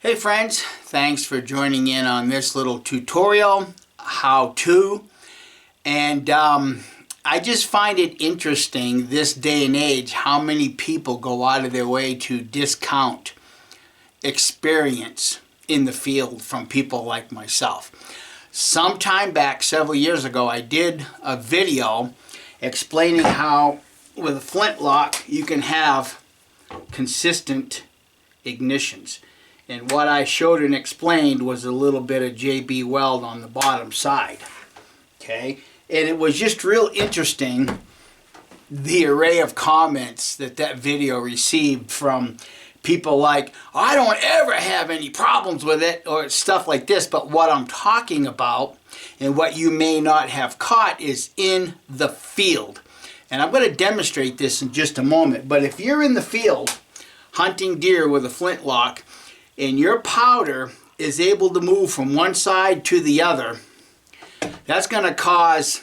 Hey friends, thanks for joining in on this little tutorial, how-to, and I just find it interesting this day and age how many people go out of their way to discount experience in the field from people like myself. Some time back, several years ago, I did a video explaining how with a Flintlock you can have consistent ignitions. And what I showed and explained was a little bit of JB weld on the bottom side. Okay? And it was just real interesting the array of comments that video received from people like, I don't ever have any problems with it, or stuff like this. But what I'm talking about and what you may not have caught is in the field. And I'm going to demonstrate this in just a moment. But if you're in the field hunting deer with a Flintlock, and your powder is able to move from one side to the other, that's going to cause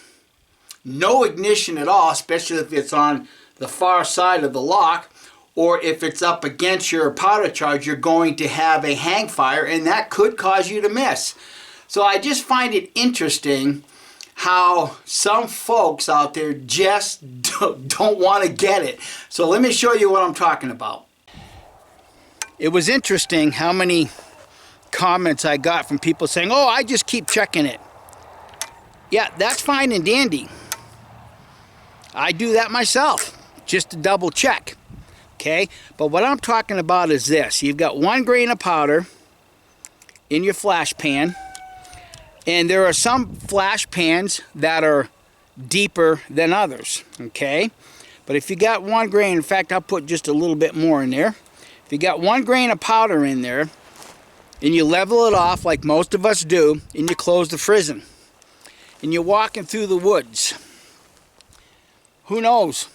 no ignition at all, especially if it's on the far side of the lock, or if it's up against your powder charge, you're going to have a hang fire, and that could cause you to miss. So I just find it interesting how some folks out there just don't want to get it. So let me show you what I'm talking about. It was interesting how many comments I got from people saying, oh, I just keep checking it. Yeah, that's fine and dandy. I do that myself, just to double check. Okay, but what I'm talking about is this. You've got 1 grain of powder in your flash pan, and there are some flash pans that are deeper than others, okay? But if you got 1 grain, in fact, I'll put just a little bit more in there. If you got 1 grain of powder in there, and you level it off like most of us do, and you close the Frizzen, and you're walking through the woods, who knows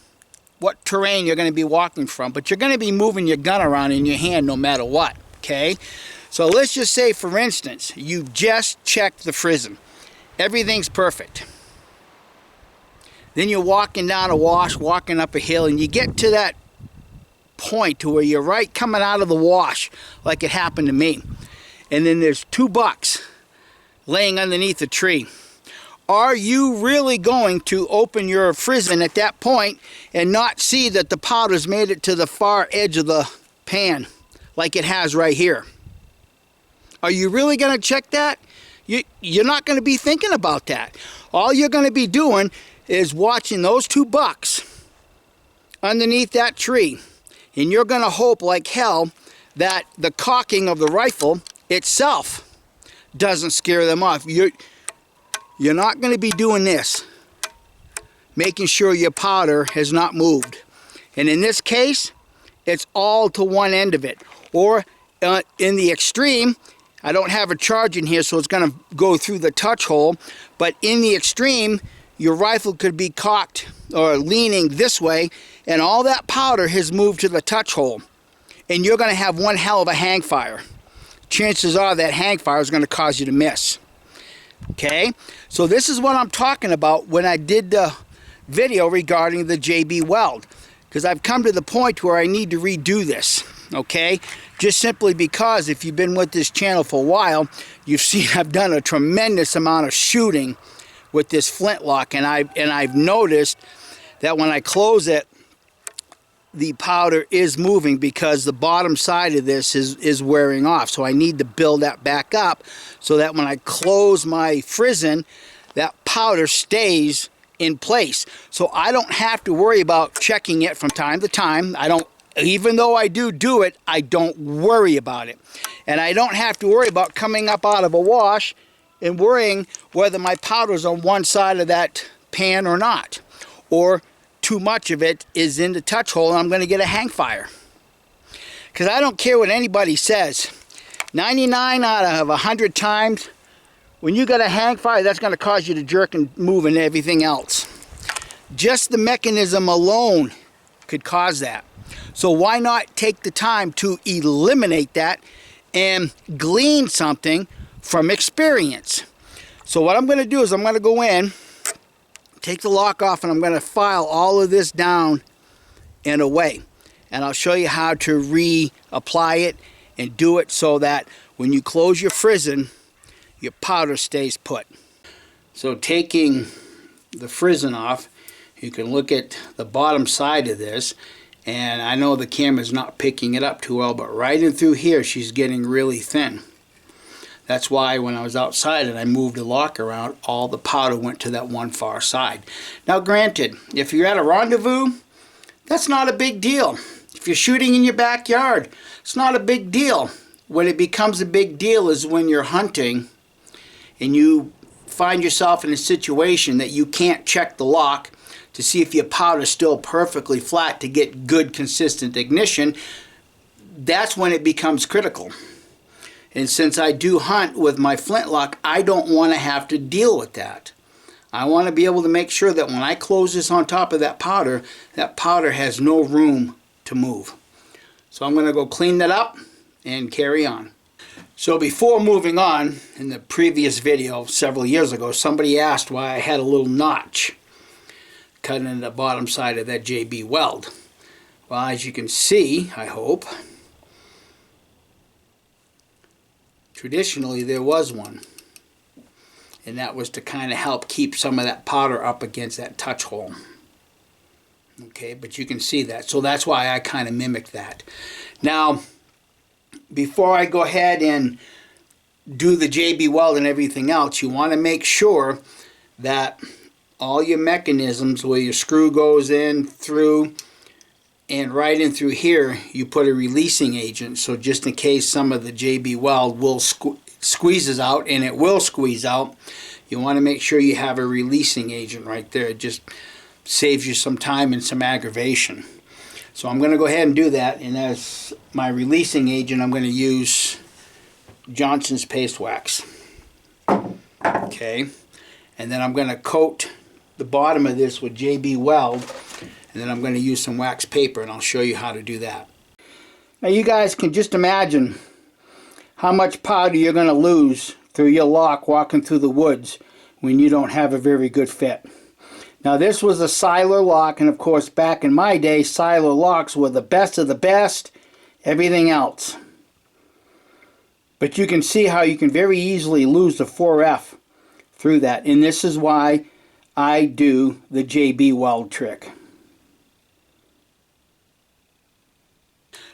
what terrain you're going to be walking from, but you're going to be moving your gun around in your hand no matter what, okay? So let's just say, for instance, you just checked the Frizzen. Everything's perfect. Then you're walking down a wash, walking up a hill, and you get to that point to where you're right coming out of the wash, like it happened to me. And then there's 2 bucks laying underneath a tree. Are you really going to open your Frizzen at that point and not see that the powder's made it to the far edge of the pan like it has right here? Are you really going to check that? You're not going to be thinking about that. All you're going to be doing is watching those 2 bucks underneath that tree. And you're going to hope like hell that the cocking of the rifle itself doesn't scare them off. You're not going to be doing this, making sure your powder has not moved. And in this case, it's all to one end of it. Or in the extreme, I don't have a charge in here, so it's going to go through the touch hole. But in the extreme, your rifle could be cocked or leaning this way, and all that powder has moved to the touch hole. And you're going to have one hell of a hang fire. Chances are that hang fire is going to cause you to miss. Okay? So this is what I'm talking about when I did the video regarding the JB weld. Because I've come to the point where I need to redo this. Okay? Just simply because if you've been with this channel for a while, you've seen I've done a tremendous amount of shooting with this Flintlock, and I've noticed that when I close it, the powder is moving because the bottom side of this is wearing off. So I need to build that back up so that when I close my Frizzen, that powder stays in place. So I don't have to worry about checking it from time to time. Even though I do it, I don't worry about it. And I don't have to worry about coming up out of a wash and worrying whether my powder's on one side of that pan or not, or too much of it is in the touch hole and I'm going to get a hang fire. Because I don't care what anybody says, 99 out of 100 times when you got a hang fire, that's going to cause you to jerk and move and everything else. Just the mechanism alone could cause that. So why not take the time to eliminate that and glean something from experience? So what I'm going to do is I'm going to go in, take the lock off, and I'm going to file all of this down and away. And I'll show you how to reapply it and do it so that when you close your Frizzen, your powder stays put. So taking the Frizzen off, you can look at the bottom side of this, and I know the camera's not picking it up too well, but right in through here she's getting really thin. That's why when I was outside and I moved the lock around, all the powder went to that one far side. Now granted, if you're at a rendezvous, that's not a big deal. If you're shooting in your backyard, it's not a big deal. When it becomes a big deal is when you're hunting and you find yourself in a situation that you can't check the lock to see if your powder's still perfectly flat to get good consistent ignition. That's when it becomes critical. And since I do hunt with my Flintlock, I don't want to have to deal with that. I want to be able to make sure that when I close this on top of that powder has no room to move. So I'm going to go clean that up and carry on. So before moving on, in the previous video several years ago, somebody asked why I had a little notch cut in the bottom side of that JB weld. Well, as you can see, I hope, traditionally there was one, and that was to kind of help keep some of that powder up against that touch hole. Okay, but you can see that, so that's why I kind of mimicked that. Now before I go ahead and do the JB weld and everything else, you want to make sure that all your mechanisms where your screw goes in through and right in through here, you put a releasing agent, so just in case some of the JB weld will squeezes out, and it will squeeze out, you want to make sure you have a releasing agent right there. It just saves you some time and some aggravation. So I'm going to go ahead and do that, and as my releasing agent, I'm going to use Johnson's paste wax. Okay, and then I'm going to coat the bottom of this with JB weld, and then I'm going to use some wax paper, and I'll show you how to do that. Now you guys can just imagine how much powder you're going to lose through your lock walking through the woods when you don't have a very good fit. Now this was a Siler lock, and of course back in my day Siler locks were the best of the best, everything else. But you can see how you can very easily lose the 4F through that, and this is why I do the JB weld trick.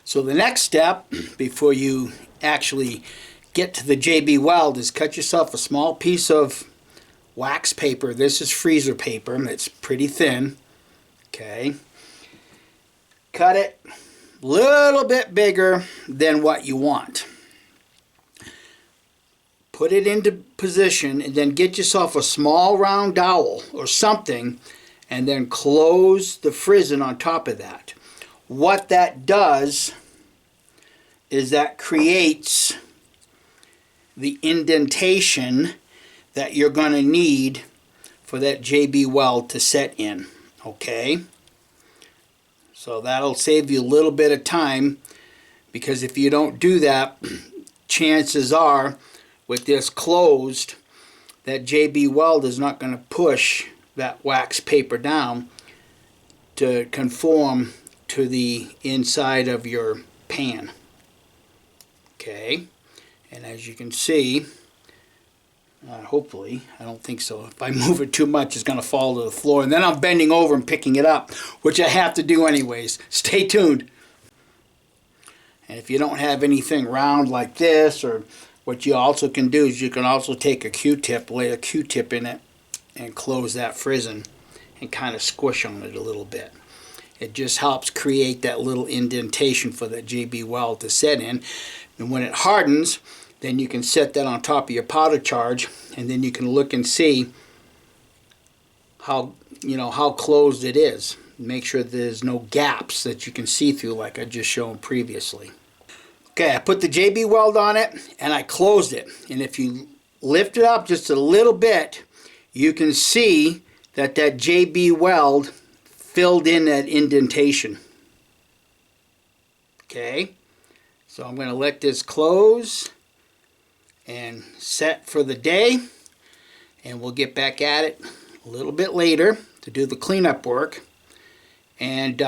So the next step before you actually get to the JB weld is cut yourself a small piece of wax paper. This is freezer paper, and it's pretty thin. Okay, cut it a little bit bigger than what you want. Put it into position, and then get yourself a small round dowel or something, and then close the Frizzen on top of that. What that does is that creates the indentation that you're going to need for that JB weld to set in. Okay, so that'll save you a little bit of time, because if you don't do that, chances are with this closed, that JB weld is not going to push that wax paper down to conform to the inside of your pan. Okay, and as you can see, hopefully, I don't think so. If I move it too much, it's going to fall to the floor, and then I'm bending over and picking it up, which I have to do anyways. Stay tuned. And if you don't have anything round like this, or what you also can do is you can also take a Q-tip, lay a Q-tip in it, and close that Frizzen and kind of squish on it a little bit. It just helps create that little indentation for that JB weld to set in. And when it hardens, then you can set that on top of your powder charge, and then you can look and see how, how closed it is. Make sure there's no gaps that you can see through like I just shown previously. Okay, I put the JB weld on it and I closed it. And if you lift it up just a little bit, you can see that that JB weld filled in that indentation. Okay, so I'm going to let this close and set for the day, and we'll get back at it a little bit later to do the cleanup work and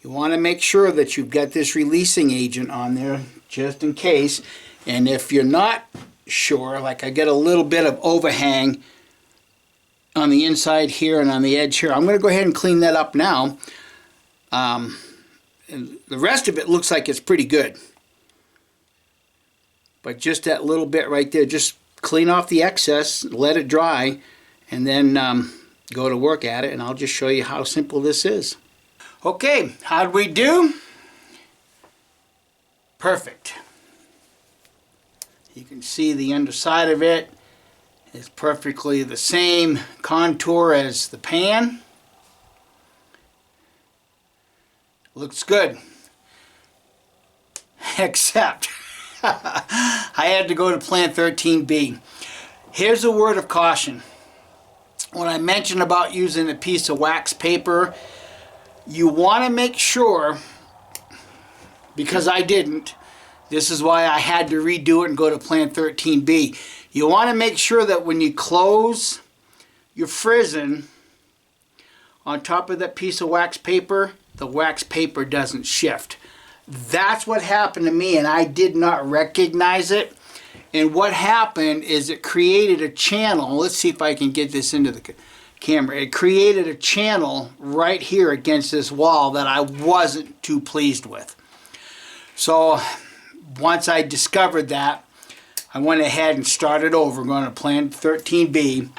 You want to make sure that you've got this releasing agent on there just in case. And if you're not sure, like I get a little bit of overhang on the inside here and on the edge here, I'm going to go ahead and clean that up now. And the rest of it looks like it's pretty good. But just that little bit right there, just clean off the excess, let it dry, and then go to work at it, and I'll just show you how simple this is. Okay, how'd we do? Perfect. You can see the underside of it is perfectly the same contour as the pan. Looks good. Except I had to go to Plan 13B. Here's a word of caution. When I mentioned about using a piece of wax paper, you want to make sure, because I didn't, this is why I had to redo it and go to Plan 13B. You want to make sure that when you close your Frizzen on top of that piece of wax paper, the wax paper doesn't shift. That's what happened to me, and I did not recognize it. And what happened is it created a channel. Let's see if I can get this into the camera. It created a channel right here against this wall that I wasn't too pleased with. So once I discovered that, I went ahead and started over, going to Plan 13B.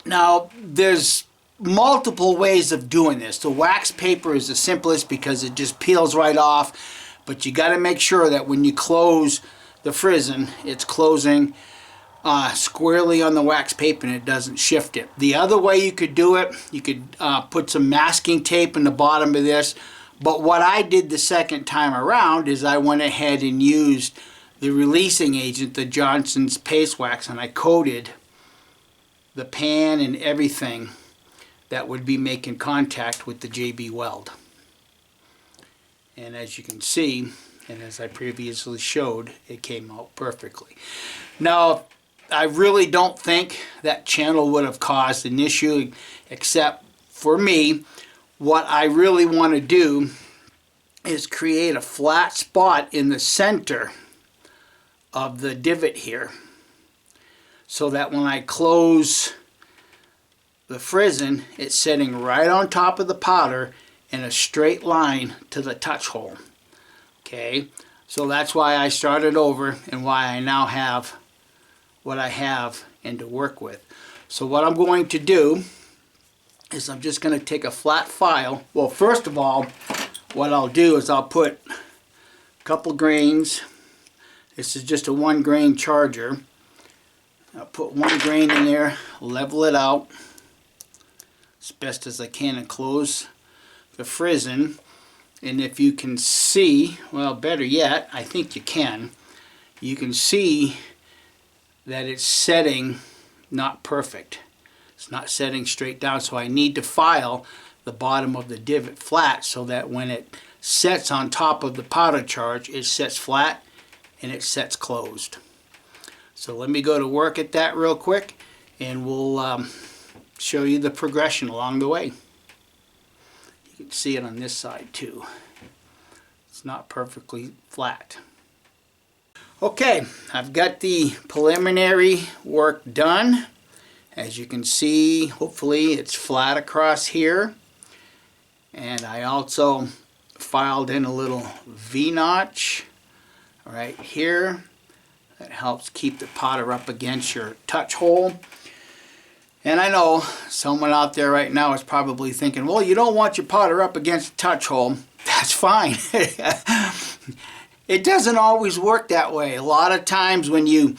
Now, there's multiple ways of doing this. The wax paper is the simplest because it just peels right off, but you got to make sure that when you close the Frizzen, it's closing squarely on the wax paper and it doesn't shift it. The other way you could do it, you could put some masking tape in the bottom of this, but what I did the second time around is I went ahead and used the releasing agent, the Johnson's Paste Wax, and I coated the pan and everything that would be making contact with the JB weld. And as you can see, and as I previously showed, it came out perfectly. Now, I really don't think that channel would have caused an issue, except for me, what I really want to do is create a flat spot in the center of the divot here, so that when I close the Frizzen, it's sitting right on top of the powder in a straight line to the touch hole. Okay, so that's why I started over and why I now have what I have and to work with. So what I'm going to do is I'm just going to take a flat file. Well, first of all, what I'll do is I'll put a couple grains. This is just a 1 grain charger. I'll put 1 grain in there, level it out as best as I can, and close the Frizzen. And if you can see, well, better yet, I think you can see that it's setting not perfect. It's not setting straight down, so I need to file the bottom of the divot flat so that when it sets on top of the powder charge, it sets flat and it sets closed. So let me go to work at that real quick, and we'll show you the progression along the way. You can see it on this side too. It's not perfectly flat. Okay, I've got the preliminary work done. As you can see, hopefully it's flat across here. And I also filed in a little V-notch right here. That helps keep the powder up against your touch hole. And I know someone out there right now is probably thinking, well, you don't want your powder up against the touch hole. That's fine. It doesn't always work that way. A lot of times when you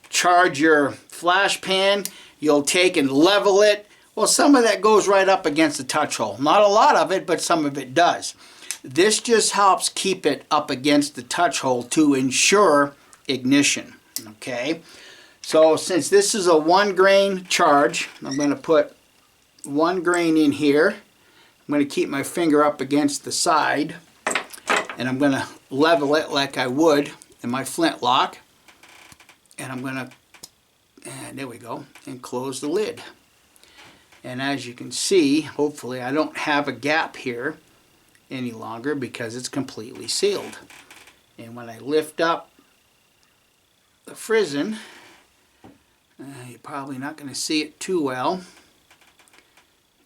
charge your flash pan, you'll take and level it. Well, some of that goes right up against the touch hole. Not a lot of it, but some of it does. This just helps keep it up against the touch hole to ensure ignition. Okay, so since this is a 1 grain charge, I'm going to put 1 grain in here. I'm going to keep my finger up against the side, and I'm going to level it like I would in my Flintlock, and I'm going to, and there we go, and close the lid. And as you can see, hopefully I don't have a gap here, any longer because it's completely sealed. And when I lift up the Frizzen, you're probably not going to see it too well.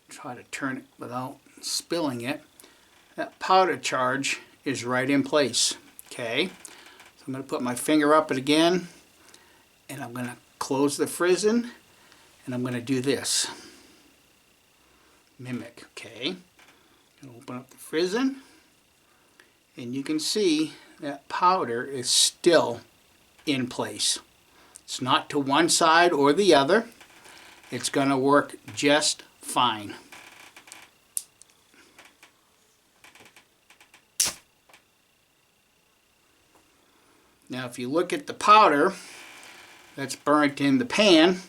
Try to turn it without spilling it. That powder charge is right in place. Okay, so I'm going to put my finger up it again, and I'm going to close the Frizzen, and I'm going to do this. Mimic. Okay, open up the Frizzen, and you can see that powder is still in place. It's not to one side or the other. It's going to work just fine. Now if you look at the powder that's burnt in the pan,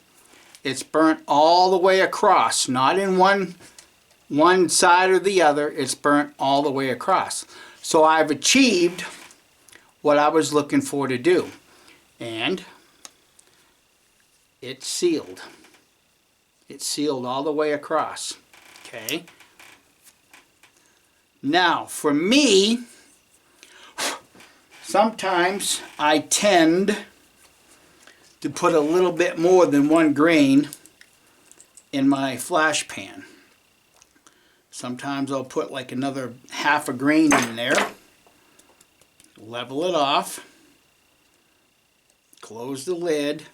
it's burnt all the way across, not in one side or the other. It's burnt all the way across. So I've achieved what I was looking for to do, and it's sealed. It's sealed all the way across. Okay. Now for me, sometimes I tend to put a little bit more than 1 grain in my flash pan. Sometimes I'll put like another half a grain in there, level it off, close the lid,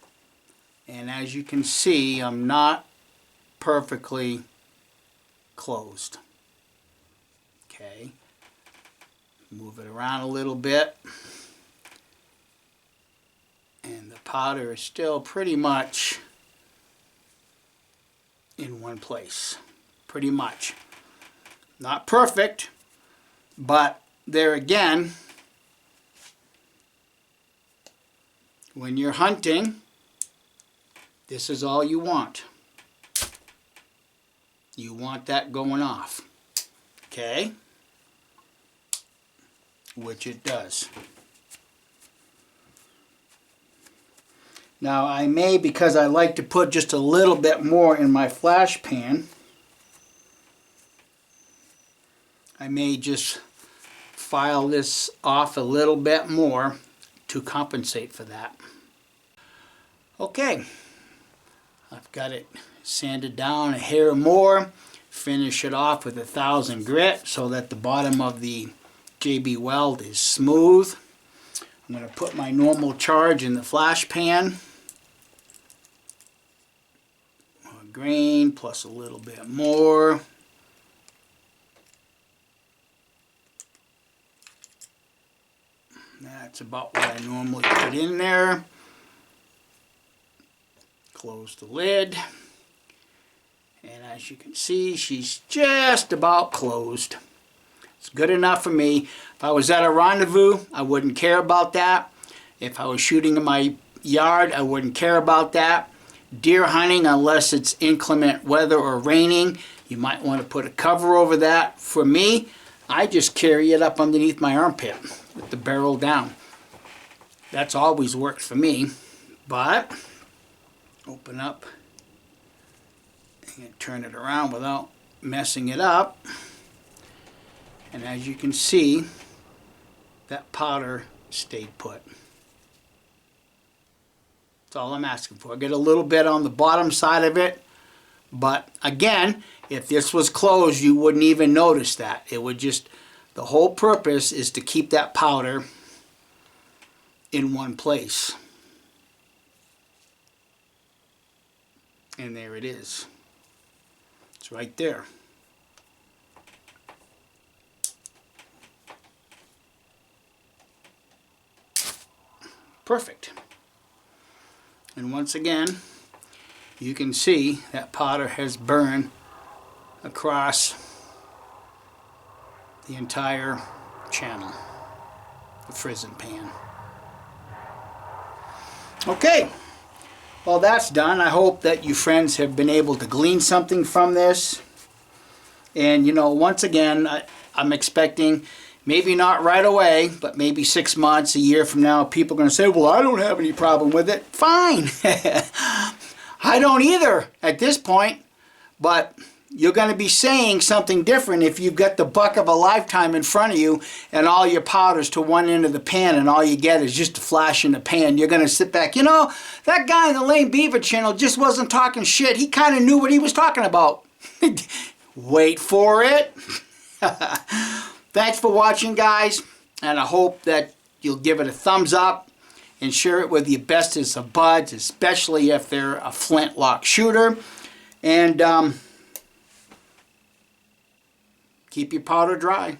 and as you can see, I'm not perfectly closed. Okay, move it around a little bit, and the powder is still pretty much in one place. Pretty much. Not perfect, but there again, when you're hunting, this is all you want. You want that going off. Okay? Which it does. Now I may, because I like to put just a little bit more in my flash pan, I may just file this off a little bit more to compensate for that. Okay, I've got it sanded down a hair more. Finish it off with 1000 grit so that the bottom of the JB Weld is smooth. I'm going to put my normal charge in the flash pan. A grain plus a little bit more. That's about what I normally put in there. Close the lid. And as you can see, she's just about closed. It's good enough for me. If I was at a rendezvous, I wouldn't care about that. If I was shooting in my yard, I wouldn't care about that. Deer hunting, unless it's inclement weather or raining, you might want to put a cover over that. For me, I just carry it up underneath my armpit with the barrel down. That's always worked for me. But open up and turn it around without messing it up. And as you can see, that powder stayed put. That's all I'm asking for. I get a little bit on the bottom side of it, but again, if this was closed, you wouldn't even notice that. It would just, the whole purpose is to keep that powder in one place. And there it is. It's right there. Perfect. And once again, you can see that powder has burned across the entire channel, the Frizzen pan. Okay, well that's done. I hope that you friends have been able to glean something from this. And you know, once again, I'm expecting, maybe not right away, but maybe 6 months, a year from now, people are going to say, well, I don't have any problem with it. Fine. I don't either at this point. But, you're going to be saying something different if you've got the buck of a lifetime in front of you and all your powder's to one end of the pan and all you get is just a flash in the pan. You're going to sit back, you know, that guy in the Lame Beaver channel just wasn't talking shit. He kind of knew what he was talking about. Wait for it. Thanks for watching, guys, and I hope that you'll give it a thumbs up and share it with your bestest of buds, especially if they're a flintlock shooter. And keep your powder dry.